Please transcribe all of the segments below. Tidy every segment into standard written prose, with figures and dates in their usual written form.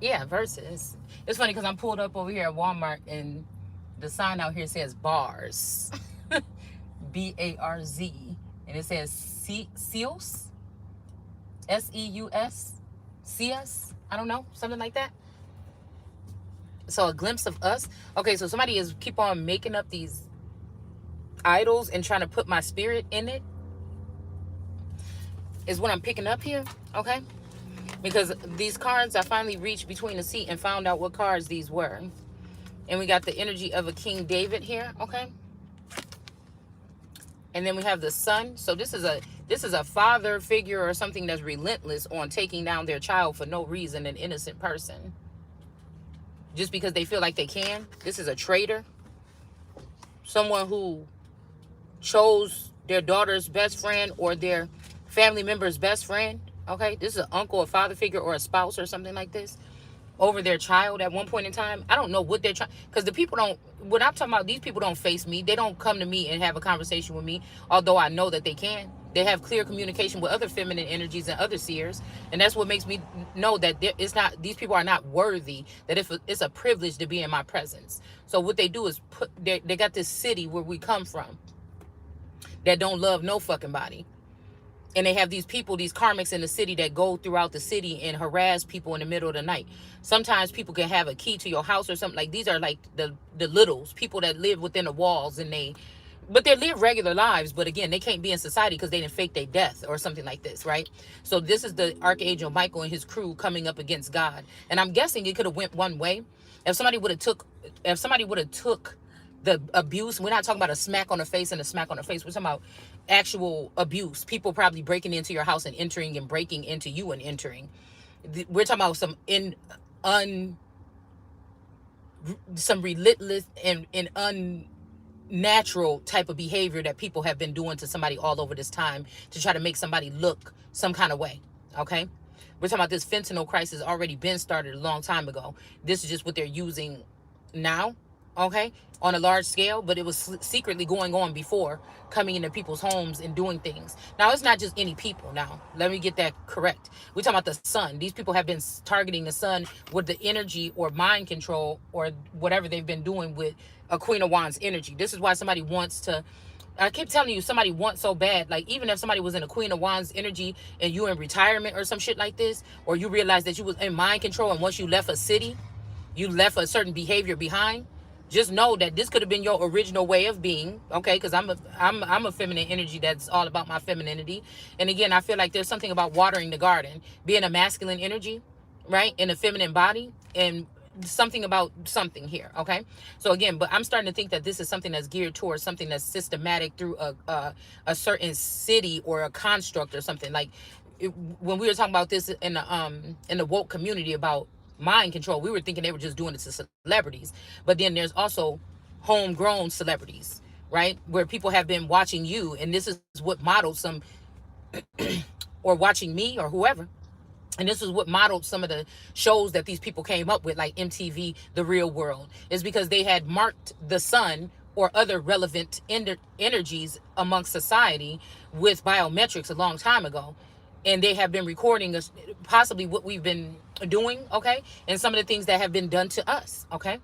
Yeah, versus. It's funny because I'm pulled up over here at Walmart and the sign out here says bars. Barz. And it says Seals. Seus. CS. I don't know. Something like that. So a glimpse of us. Okay, so somebody is keep on making up these idols and trying to put my spirit in it is what I'm picking up here. Okay. Because these cards, I finally reached between the seat and found out what cards these were. And we got the energy of a King David here. Okay. And then we have the son. So this is a father figure or something that's relentless on taking down their child for no reason, an innocent person, just because they feel like they can. This is a traitor, someone who chose their daughter's best friend or their family member's best friend. Okay, this is an uncle, a father figure, or a spouse or something like this over their child at one point in time. I don't know what they're trying, because the people don't, what I'm talking about, these people don't face me. They don't come to me and have a conversation with me, although I know that they can. They have clear communication with other feminine energies and other seers. And that's what makes me know that it's not, these people are not worthy, that if it's a privilege to be in my presence. So what they do is they got this city where we come from that don't love no fucking body. And they have these people, these karmics in the city that go throughout the city and harass people in the middle of the night. Sometimes people can have a key to your house or something. Like, these are like the littles, people that live within the walls, and but they live regular lives. But again, they can't be in society because they didn't fake their death or something like this, right? So this is the Archangel Michael and his crew coming up against God. And I'm guessing it could have went one way. If somebody would have took the abuse, we're not talking about a smack on the face and a smack on the face. We're talking about actual abuse. People probably breaking into your house and entering and breaking into you and entering. We're talking about some relentless and unnatural type of behavior that people have been doing to somebody all over this time to try to make somebody look some kind of way. Okay. We're talking about this fentanyl crisis already been started a long time ago. This is just what they're using now, okay, on a large scale, but it was secretly going on before, coming into people's homes and doing things. Now, it's not just any people. Now, let me get that correct. We're talking about the sun. These people have been targeting the sun with the energy or mind control or whatever they've been doing with a Queen of Wands energy. This is why somebody wants to, I keep telling you, somebody wants so bad. Like, even if somebody was in a Queen of Wands energy and you in retirement or some shit like this, or you realize that you was in mind control, and once you left a city, you left a certain behavior behind, just know that this could have been your original way of being. Okay, because I'm a feminine energy that's all about my femininity. And again, I feel like there's something about watering the garden, being a masculine energy, right, in a feminine body, and something about something here. Okay, so again, but I'm starting to think that this is something that's geared towards something that's systematic through a certain city or a construct or something. Like, when we were talking about this in the woke community about mind control, we were thinking they were just doing it to celebrities. But then there's also homegrown celebrities, right? Where people have been watching you, and this is what modeled some, or watching me or whoever. And this is what modeled some of the shows that these people came up with, like MTV, The Real World, is because they had marked the sun or other relevant energies amongst society with biometrics a long time ago. And they have been recording us, possibly what we've been doing, okay? And some of the things that have been done to us, okay?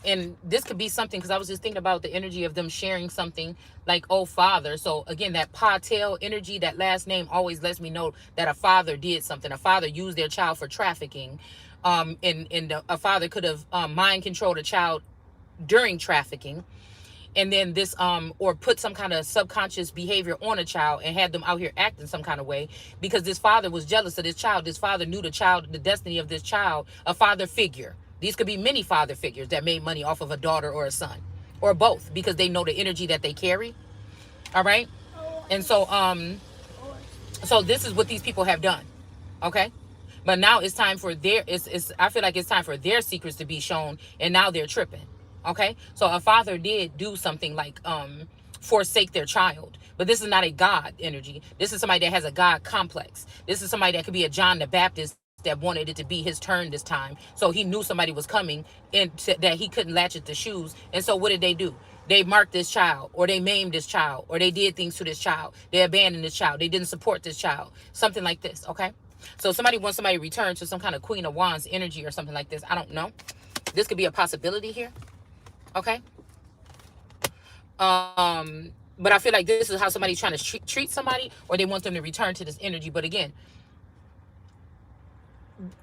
And this could be something, because I was just thinking about the energy of them sharing something like, oh, father. So again, that Patel energy, that last name always lets me know that a father did something. A father used their child for trafficking. A father could have mind controlled a child during trafficking, and then this or put some kind of subconscious behavior on a child and had them out here acting some kind of way because this father was jealous of this child. This father knew the destiny of this child, a father figure. These could be many father figures that made money off of a daughter or a son, or both, because they know the energy that they carry. All right. And so this is what these people have done. Okay. But now it's time for it's I feel like it's time for their secrets to be shown, and now they're tripping. Okay? So a father did do something like forsake their child. But this is not a God energy. This is somebody that has a God complex. This is somebody that could be a John the Baptist that wanted it to be his turn this time. So he knew somebody was coming and that he couldn't latch at the shoes. And so what did they do? They marked this child, or they maimed this child, or they did things to this child. They abandoned this child. They didn't support this child. Something like this, okay? So somebody wants somebody to return to some kind of Queen of Wands energy or something like this. I don't know. This could be a possibility here. Okay. But I feel like this is how somebody's trying to treat somebody, or they want them to return to this energy. But again,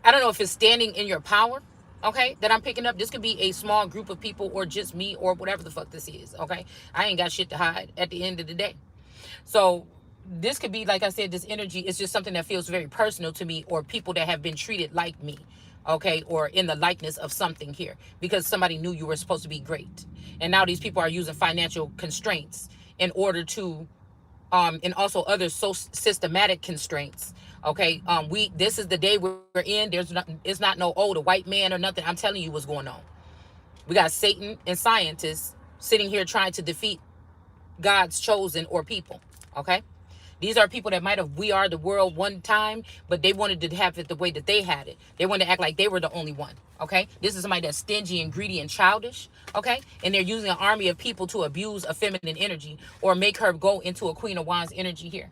I don't know if it's standing in your power, okay, that I'm picking up. This could be a small group of people or just me or whatever the fuck this is, okay? I ain't got shit to hide at the end of the day. So this could be, like I said, this energy is just something that feels very personal to me, or people that have been treated like me, okay, or in the likeness of something here, because somebody knew you were supposed to be great. And now these people are using financial constraints in order to and also other so systematic constraints. Okay, this is the day we're in. It's not no the white man or nothing. I'm telling you what's going on. We got Satan and scientists sitting here trying to defeat God's chosen or people. Okay, these are people that might have we are the world one time, but they wanted to have it the way that they had it. They wanted to act like they were the only one. Okay, this is somebody that's stingy and greedy and childish. Okay, and they're using an army of people to abuse a feminine energy or make her go into a Queen of Wands energy here.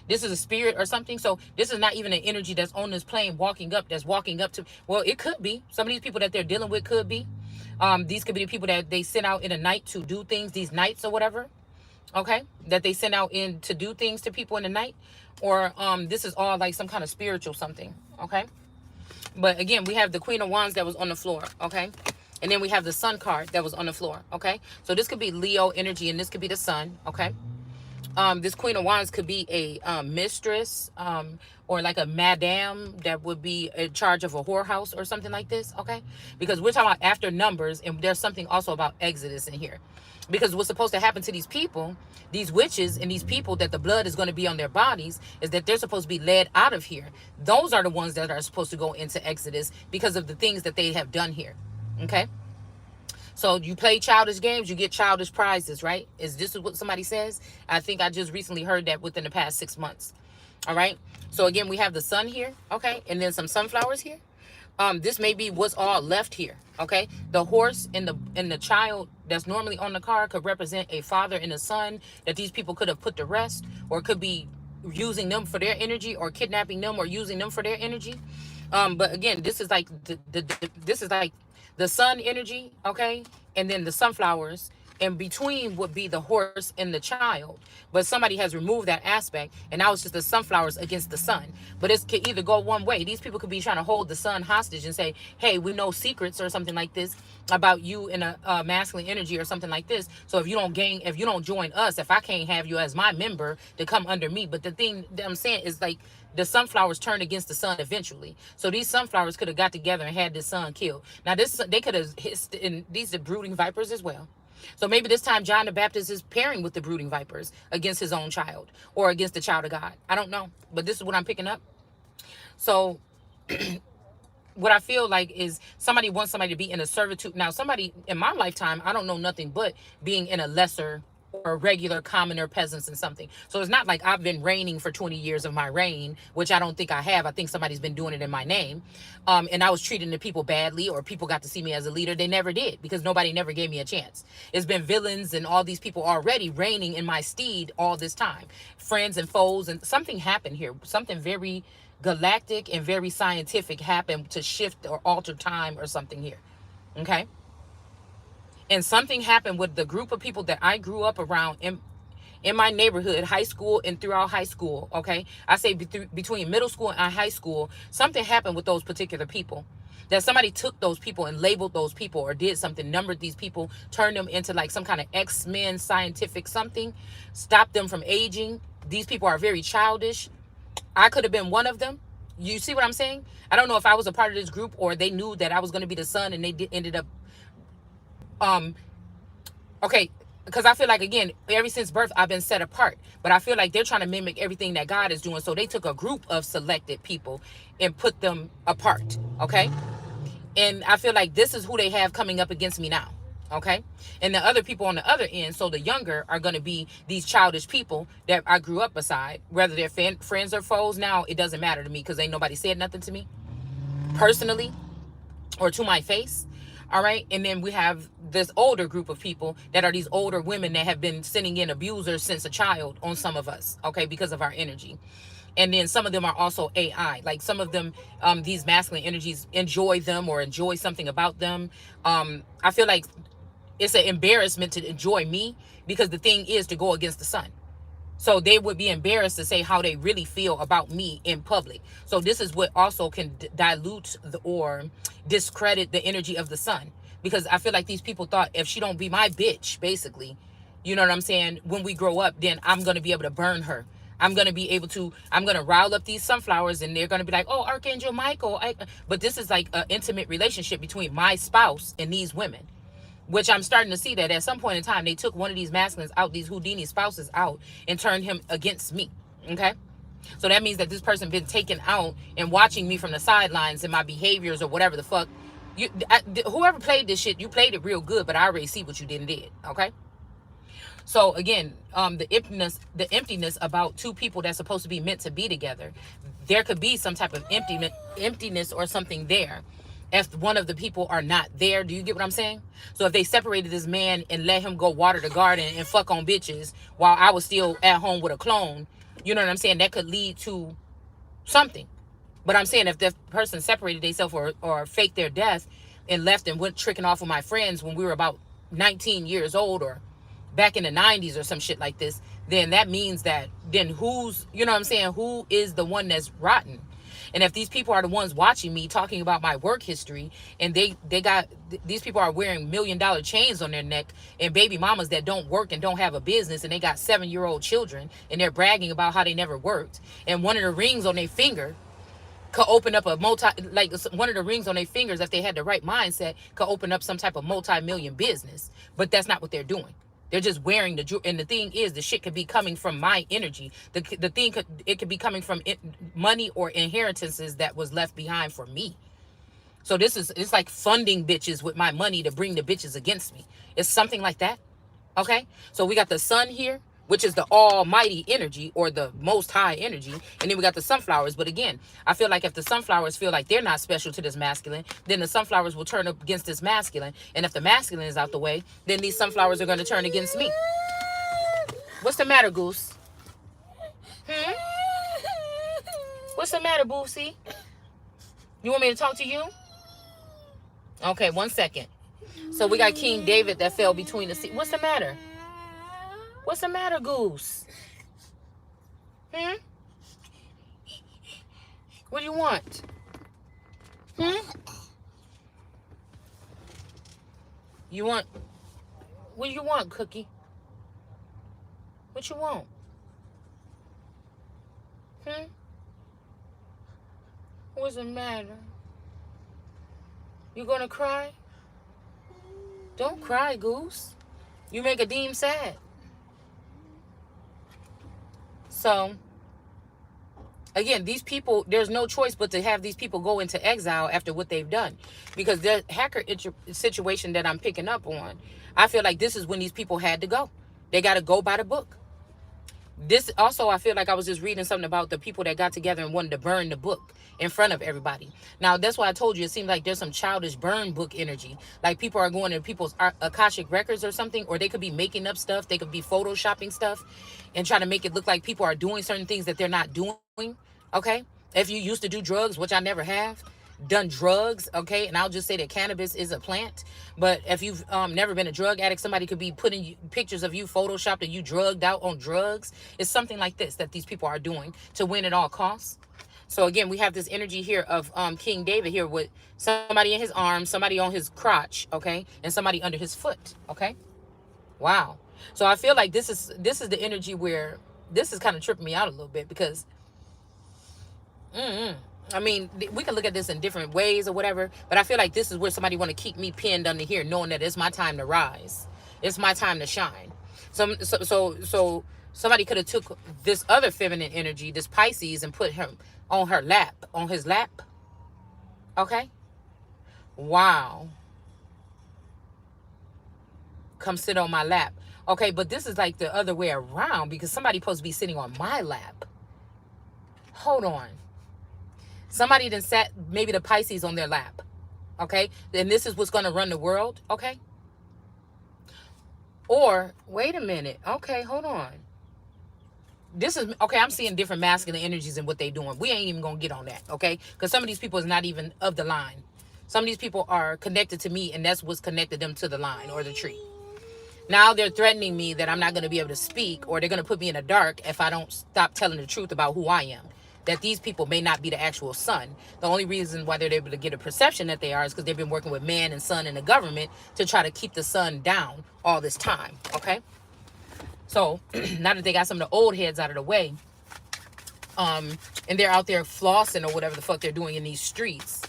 This is a spirit or something. So this is not even an energy that's on this plane that's walking up to, well, it could be. Some of these people that they're dealing with could be. These could be the people that they send out in the night to do things, these nights or whatever. Okay, that they send out in to do things to people in the night. Or this is all like some kind of spiritual something. Okay. But again, we have the Queen of Wands that was on the floor. Okay. And then we have the Sun card that was on the floor. Okay. So this could be Leo energy and this could be the Sun. Okay. This Queen of Wands could be a mistress or like a madame that would be in charge of a whorehouse or something like this, okay? Because we're talking about after numbers, and there's something also about Exodus in here. Because what's supposed to happen to these people, these witches and these people that the blood is going to be on their bodies, is that they're supposed to be led out of here. Those are the ones that are supposed to go into Exodus because of the things that they have done here, okay? So you play childish games, you get childish prizes, right? Is this what somebody says? I think I just recently heard that within the past 6 months. All right. So again, we have the sun here, okay, and then some sunflowers here. This may be what's all left here, okay? The horse and the child that's normally on the card could represent a father and a son that these people could have put to rest, or could be using them for their energy, or kidnapping them, or using them for their energy. But again, this is like this is like the sun energy, okay, and then the sunflowers. And between would be the horse and the child, but somebody has removed that aspect, and now it's just the sunflowers against the sun. But it could either go one way. These people could be trying to hold the sun hostage and say, hey, we know secrets or something like this about you in a masculine energy or something like this. So if you don't join us, if I can't have you as my member to come under me. But the thing that I'm saying is, like, the sunflowers turn against the sun eventually. So these sunflowers could have got together and had this sun killed. Now they could have hit, and these are brooding vipers as well. So maybe this time John the Baptist is pairing with the brooding vipers against his own child, or against the child of God. I don't know, but this is what I'm picking up. So what I feel like is somebody wants somebody to be in a servitude. Now, somebody in my lifetime, I don't know nothing but being in a lesser or regular commoner peasants and something. So it's not like I've been reigning for 20 years of my reign, which I don't think I have. I think somebody's been doing it in my name. And I was treating the people badly, or people got to see me as a leader. They never did, because nobody never gave me a chance. It's been villains and all these people already reigning in my stead all this time. Friends and foes, and something happened here. Something very galactic and very scientific happened to shift or alter time or something here. Okay. And something happened with the group of people that I grew up around in my neighborhood, high school and throughout high school, okay? I say between middle school and high school, something happened with those particular people. That somebody took those people and labeled those people, or did something, numbered these people, turned them into like some kind of X-Men scientific something, stopped them from aging. These people are very childish. I could have been one of them. You see what I'm saying? I don't know if I was a part of this group, or they knew that I was going to be the son, and they ended up okay, because I feel like, again, ever since birth I've been set apart, but I feel like they're trying to mimic everything that God is doing. So they took a group of selected people and put them apart, okay? And I feel like this is who they have coming up against me now, okay? And the other people on the other end, so the younger, are going to be these childish people that I grew up beside. Whether they're friends or foes now, it doesn't matter to me, because ain't nobody said nothing to me personally or to my face. All right. And then we have this older group of people that are these older women that have been sending in abusers since a child on some of us. Okay. Because of our energy. And then some of them are also AI. Like some of them, these masculine energies enjoy them or enjoy something about them. I feel like it's an embarrassment to enjoy me, because the thing is to go against the sun. So they would be embarrassed to say how they really feel about me in public. So this is what also can dilute or discredit the energy of the sun. Because I feel like these people thought, if she don't be my bitch, basically, you know what I'm saying, when we grow up, then I'm going to be able to burn her. I'm going to be able to, I'm going to rile up these sunflowers, and they're going to be like, oh, Archangel Michael. But this is like an intimate relationship between my spouse and these women, which I'm starting to see that at some point in time, they took one of these masculines out, these Houdini spouses out, and turned him against me. Okay? So that means that this person been taken out and watching me from the sidelines and my behaviors or whatever the fuck. Whoever played this shit, you played it real good, but I already see what you did. Okay? So again, the emptiness about two people that's supposed to be meant to be together, there could be some type of emptiness or something there if one of the people are not there. Do you get what I'm saying? So if they separated this man and let him go water the garden and fuck on bitches while I was still at home with a clone, you know what I'm saying? That could lead to something. But I'm saying if the person separated themselves or faked their death and left and went tricking off with my friends when we were about 19 years old, or back in the 90s or some shit like this, then that means that then who's, you know what I'm saying, who is the one that's rotten? And if these people are the ones watching me talking about my work history, and they got, these people are wearing $1 million chains on their neck, and baby mamas that don't work and don't have a business, and they got 7-year-old children, and they're bragging about how they never worked, and one of the rings on their finger could open up a like one of the rings on their fingers, if they had the right mindset, could open up some type of multi-million business. But that's not what they're doing. They're just wearing the jewelry. And the thing is, the shit could be coming from my energy. The thing it could be coming from money or inheritances that was left behind for me. So it's like funding bitches with my money to bring the bitches against me. It's something like that. Okay? So we got the sun here, which is the almighty energy or the most high energy. And then we got the sunflowers. But again, I feel like if the sunflowers feel like they're not special to this masculine, then the sunflowers will turn up against this masculine. And if the masculine is out the way, then these sunflowers are going to turn against me. What's the matter, Goose? Hmm? What's the matter, Boosie? You want me to talk to you? Okay, 1 second. So we got King David that fell between the seas. What's the matter? What's the matter, Goose? Hmm? What do you want? Hmm? You want... What do you want, Cookie? What you want? Hmm? What's the matter? You gonna cry? Don't cry, Goose. You make a Deem sad. So, again, these people, there's no choice but to have these people go into exile after what they've done. Because the hacker situation that I'm picking up on, I feel like this is when these people had to go. They got to go by the book. This also, I feel like I was just reading something about the people that got together and wanted to burn the book in front of everybody. Now, that's why I told you it seems like there's some childish burn book energy. Like people are going to people's Akashic records or something, or they could be making up stuff. They could be photoshopping stuff and trying to make it look like people are doing certain things that they're not doing. Okay? If you used to do drugs, which I never have done drugs, okay, and I'll just say that cannabis is a plant. But if you've never been a drug addict, somebody could be putting pictures of you photoshopped and you drugged out on drugs. It's something like this that these people are doing to win at all costs. So again, we have this energy here of King David here with somebody in his arms, somebody on his crotch, okay, and somebody under his foot. Okay, wow. So I feel like this is the energy where this is kind of tripping me out a little bit, because I mean, we can look at this in different ways or whatever, but I feel like this is where somebody want to keep me pinned under here, knowing that it's my time to rise. It's my time to shine. So somebody could have took this other feminine energy, this Pisces, and put him on her lap, on his lap. Okay? Wow. Come sit on my lap. Okay, but this is like the other way around, because somebody's supposed to be sitting on my lap. Hold on. Somebody then sat maybe the Pisces on their lap. Okay? And this is what's going to run the world. Okay? Or, wait a minute. Okay, hold on. this is okay. I'm seeing different masculine energies and what they doing. We ain't even gonna get on that, okay? Because some of these people is not even of the line. Some of these people are connected to me, and that's what's connected them to the line or the tree. Now they're threatening me that I'm not going to be able to speak, or they're going to put me in the dark if I don't stop telling the truth about who I am. That these people may not be the actual son. The only reason why they're able to get a perception that they are is because they've been working with man and son and the government to try to keep the son down all this time. Okay? So now that they got some of the old heads out of the way, and they're out there flossing or whatever the fuck they're doing in these streets,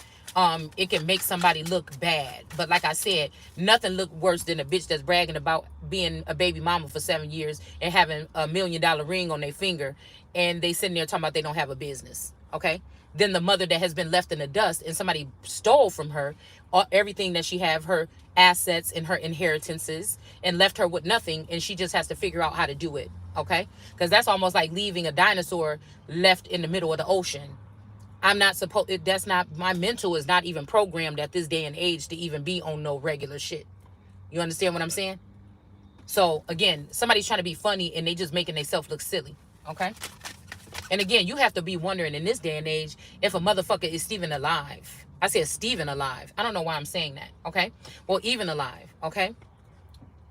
it can make somebody look bad. But like I said, nothing look worse than a bitch that's bragging about being a baby mama for 7 years and having $1 million ring on their finger, and they sitting there talking about they don't have a business. Okay? Then the mother that has been left in the dust and somebody stole from her everything that she have, her assets and her inheritances, and left her with nothing, and she just has to figure out how to do it. Okay? Because that's almost like leaving a dinosaur left in the middle of the ocean. I'm not supposed, that's not, my mental is not even programmed at this day and age to even be on no regular shit. You understand what I'm saying? So again, somebody's trying to be funny and they just making themselves look silly. Okay? And again, you have to be wondering in this day and age if a motherfucker is Steven alive. I said Steven alive. I don't know why I'm saying that. Okay? Well, even alive. Okay?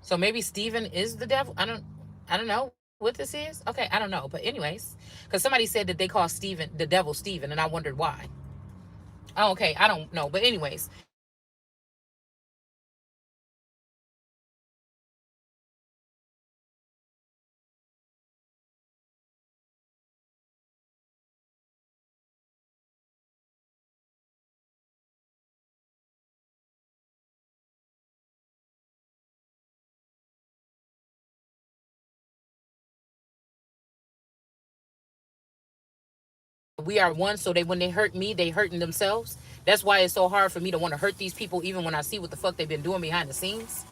So maybe Steven is the devil. I don't know what this is. Okay, I don't know. But anyways, because somebody said that they call Steven the devil Steven, and I wondered why. Oh, okay, I don't know. But anyways, we are one, so they when they hurt me, they hurting themselves. That's why it's so hard for me to want to hurt these people, even when I see what the fuck they've been doing behind the scenes.